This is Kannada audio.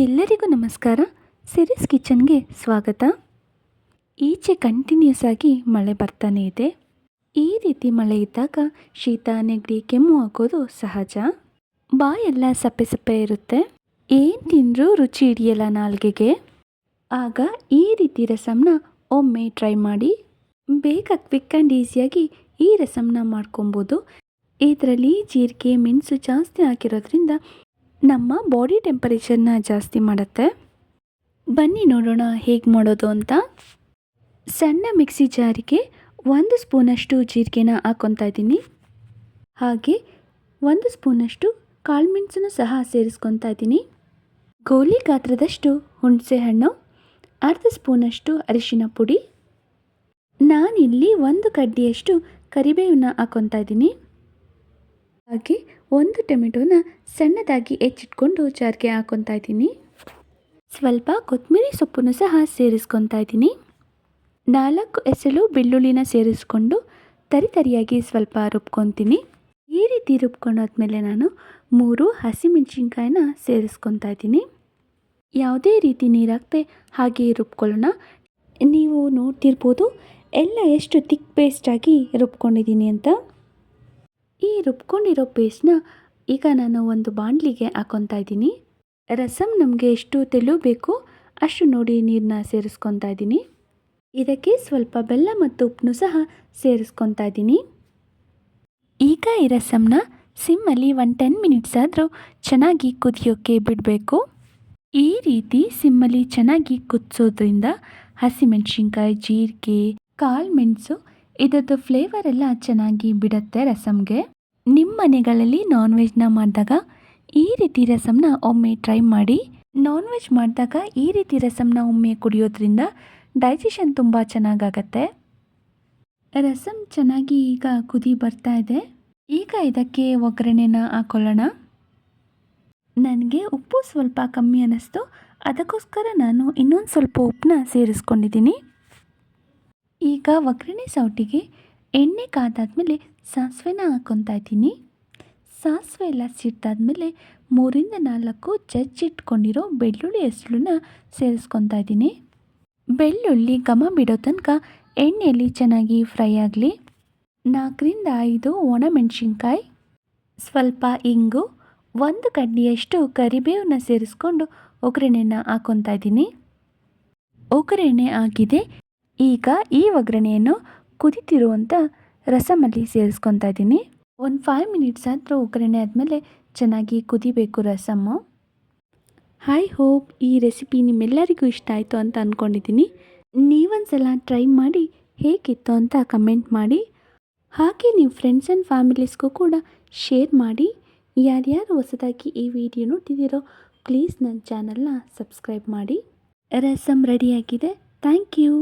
ಎಲ್ಲರಿಗೂ ನಮಸ್ಕಾರ. ಸಿರೀಸ್ ಕಿಚನ್ಗೆ ಸ್ವಾಗತ. ಈಚೆ ಕಂಟಿನ್ಯೂಸ್ ಆಗಿ ಮಳೆ ಬರ್ತಾನೆ ಇದೆ. ಈ ರೀತಿ ಮಳೆ ಇದ್ದಾಗ ಶೀತ, ನೆಗಡಿ, ಕೆಮ್ಮು ಆಗೋದು ಸಹಜ. ಬಾಯೆಲ್ಲ ಸಪ್ಪೆ ಸಪ್ಪೆ ಇರುತ್ತೆ. ಏನು ತಿಂದರೂ ರುಚಿ ಹಿಡಿಯಲ್ಲ ನಾಲ್ಗೆಗೆ. ಆಗ ಈ ರೀತಿ ರಸಮ್ನ ಒಮ್ಮೆ ಟ್ರೈ ಮಾಡಿ. ಬೇಗ ಕ್ವಿಕ್ ಆ್ಯಂಡ್ ಈಸಿಯಾಗಿ ಈ ರಸಮ್ನ ಮಾಡ್ಕೊಬೋದು. ಇದರಲ್ಲಿ ಜೀರಿಗೆ, ಮೆಣಸು ಜಾಸ್ತಿ ಹಾಕಿರೋದ್ರಿಂದ ನಮ್ಮ ಬಾಡಿ ಟೆಂಪರೇಚರ್ನ ಜಾಸ್ತಿ ಮಾಡುತ್ತೆ. ಬನ್ನಿ ನೋಡೋಣ ಹೇಗೆ ಮಾಡೋದು ಅಂತ. ಸಣ್ಣ ಮಿಕ್ಸಿ ಜಾರಿಗೆ 1 ಸ್ಪೂನಷ್ಟು ಜೀರಿಗೆನ ಹಾಕ್ಕೊತಾ ಇದ್ದೀನಿ. ಹಾಗೆ 1 ಸ್ಪೂನಷ್ಟು ಕಾಳುಮೆಣಸನ್ನು ಸಹ ಸೇರಿಸ್ಕೊತಾ ಇದ್ದೀನಿ. ಗೋಲಿ ಗಾತ್ರದಷ್ಟು ಹುಣಸೆ ಹಣ್ಣು, ಅರ್ಧ ಸ್ಪೂನಷ್ಟು ಅರಿಶಿನ ಪುಡಿ, ನಾನಿಲ್ಲಿ 1 ಕಡ್ಡಿಯಷ್ಟು ಕರಿಬೇವನ್ನ ಹಾಕ್ಕೊತಾ ಇದ್ದೀನಿ. ಹಾಗೆ 1 ಟೊಮೆಟೊನ ಸಣ್ಣದಾಗಿ ಹೆಚ್ಚಿಟ್ಕೊಂಡು ಜಾರಿಗೆ ಹಾಕ್ಕೊತಾ ಇದ್ದೀನಿ. ಸ್ವಲ್ಪ ಕೊತ್ತಂಬರಿ ಸೊಪ್ಪನ್ನು ಸಹ ಸೇರಿಸ್ಕೊತಾ ಇದ್ದೀನಿ. 4 ಎಸಳು ಬೆಳ್ಳುಳ್ಳಿನ ಸೇರಿಸ್ಕೊಂಡು ತರಿಯಾಗಿ ಸ್ವಲ್ಪ ರುಬ್ಕೊತೀನಿ. ಈ ರೀತಿ ರುಬ್ಕೊಂಡಾದ್ಮೇಲೆ ನಾನು 3 ಹಸಿಮೆಣಸಿನ್ಕಾಯಿನ ಸೇರಿಸ್ಕೊತಾ ಇದ್ದೀನಿ. ಯಾವುದೇ ರೀತಿ ನೀರಾಗದೆ ಹಾಗೆ ರುಬ್ಕೊಳ್ಳೋಣ. ನೀವು ನೋಡ್ತಿರ್ಬೋದು ಎಲ್ಲ ಎಷ್ಟು ಥಿಕ್ ಪೇಸ್ಟಾಗಿ ರುಬ್ಕೊಂಡಿದ್ದೀನಿ ಅಂತ. ಈ ರುಬ್ಕೊಂಡಿರೋ ಪೇಸ್ಟ್ನ ಈಗ ನಾನು ಒಂದು ಬಾಣಲಿಗೆ ಹಾಕ್ಕೊತಾ ಇದ್ದೀನಿ. ರಸಮ್ ನಮಗೆ ಎಷ್ಟು ತೆಳು ಬೇಕೋ ಅಷ್ಟು ನೋಡಿ ನೀರನ್ನ ಸೇರಿಸ್ಕೊತಾ ಇದ್ದೀನಿ. ಇದಕ್ಕೆ ಸ್ವಲ್ಪ ಬೆಲ್ಲ ಮತ್ತು ಉಪ್ಪನ್ನು ಸಹ ಸೇರಿಸ್ಕೊತಾ ಇದ್ದೀನಿ. ಈಗ ಈ ರಸಮ್ನ ಸಿಮ್ಮಲ್ಲಿ 10 ಮಿನಿಟ್ಸ್ ಆದರೂ ಚೆನ್ನಾಗಿ ಕುದಿಯೋಕ್ಕೆ ಬಿಡಬೇಕು. ಈ ರೀತಿ ಸಿಮ್ಮಲ್ಲಿ ಚೆನ್ನಾಗಿ ಕುದಿಸೋದ್ರಿಂದ ಹಸಿಮೆಣಸಿನ್ಕಾಯಿ, ಜೀರಿಗೆ, ಕಾಳುಮೆಣಸು ಇದರದ್ದು ಫ್ಲೇವರ್ ಎಲ್ಲ ಚೆನ್ನಾಗಿ ಬಿಡುತ್ತೆ ರಸಮ್ಗೆ. ನಿಮ್ಮ ಮನೆಗಳಲ್ಲಿ ನಾನ್ ವೆಜ್ನ ಮಾಡಿದಾಗ ಈ ರೀತಿ ರಸಮ್ನ ಒಮ್ಮೆ ಟ್ರೈ ಮಾಡಿ. ನಾನ್ ವೆಜ್ ಮಾಡಿದಾಗ ಈ ರೀತಿ ರಸಮ್ನ ಒಮ್ಮೆ ಕುಡಿಯೋದ್ರಿಂದ ಡೈಜೆಷನ್ ತುಂಬ ಚೆನ್ನಾಗಾಗತ್ತೆ. ರಸಮ್ ಚೆನ್ನಾಗಿ ಈಗ ಕುದಿ ಬರ್ತಾ ಇದೆ. ಈಗ ಇದಕ್ಕೆ ಒಗ್ಗರಣೆನ ಹಾಕೊಳ್ಳೋಣ. ನನಗೆ ಉಪ್ಪು ಸ್ವಲ್ಪ ಕಮ್ಮಿ ಅನ್ನಿಸ್ತು, ಅದಕ್ಕೋಸ್ಕರ ನಾನು ಇನ್ನೊಂದು ಸ್ವಲ್ಪ ಉಪ್ಪನ್ನ ಸೇರಿಸ್ಕೊಂಡಿದ್ದೀನಿ. ಈಗ ಒಗ್ಗರಣೆ ಸೌಟಿಗೆ ಎಣ್ಣೆ ಕಾದಾದ್ಮೇಲೆ ಸಾಸಿವೆನ ಹಾಕ್ಕೊತಾ ಇದ್ದೀನಿ. ಸಾಸಿವೆ ಎಲ್ಲ ಸಿಟ್ಟಾದ್ಮೇಲೆ 3-4 ಜಜ್ಜಿಟ್ಕೊಂಡಿರೋ ಬೆಳ್ಳುಳ್ಳಿ ಹೆಸಳನ್ನ ಸೇರಿಸ್ಕೊತಾ ಇದ್ದೀನಿ. ಬೆಳ್ಳುಳ್ಳಿ ಘಮ ಬಿಡೋ ತನಕ ಎಣ್ಣೆಯಲ್ಲಿ ಚೆನ್ನಾಗಿ ಫ್ರೈ ಆಗಲಿ. 4-5 ಒಣಮೆಣಸಿನ್ಕಾಯಿ, ಸ್ವಲ್ಪ ಇಂಗು, 1 ಕಡ್ಡಿಯಷ್ಟು ಕರಿಬೇವನ್ನ ಸೇರಿಸ್ಕೊಂಡು ಒಗ್ಗರಣೆನ ಹಾಕ್ಕೊತಾ ಇದ್ದೀನಿ. ಒಗ್ಗರಣೆ ಆಗಿದೆ. ಈಗ ಈ ಒಗ್ಗರಣೆಯನ್ನು ಕುದಿತಿರುವಂಥ ರಸಮಲ್ಲಿ ಸೇರಿಸ್ಕೊತಾ ಇದ್ದೀನಿ. ಒಂದು 5 ಮಿನಿಟ್ಸ್ ಆದರೂ ಒಗ್ಗರಣೆ ಆದಮೇಲೆ ಚೆನ್ನಾಗಿ ಕುದಿಬೇಕು ರಸಮ್ಮು. ಐ ಹೋಪ್ ಈ ರೆಸಿಪಿ ನಿಮ್ಮೆಲ್ಲರಿಗೂ ಇಷ್ಟ ಆಯಿತು ಅಂತ ಅಂದ್ಕೊಂಡಿದ್ದೀನಿ. ನೀವೊಂದ್ಸಲ ಟ್ರೈ ಮಾಡಿ ಹೇಗಿತ್ತು ಅಂತ ಕಮೆಂಟ್ ಮಾಡಿ. ಹಾಗೆ ನೀವು ಫ್ರೆಂಡ್ಸ್ ಆ್ಯಂಡ್ ಫ್ಯಾಮಿಲೀಸ್ಗೂ ಕೂಡ ಶೇರ್ ಮಾಡಿ. ಯಾರ್ಯಾರು ಹೊಸದಾಗಿ ಈ ವಿಡಿಯೋ ನೋಡ್ತಿದ್ದೀರೋ ಪ್ಲೀಸ್ ನನ್ನ ಚಾನಲ್ನ ಸಬ್ಸ್ಕ್ರೈಬ್ ಮಾಡಿ. ರಸಮ್ ರೆಡಿಯಾಗಿದೆ. Thank you.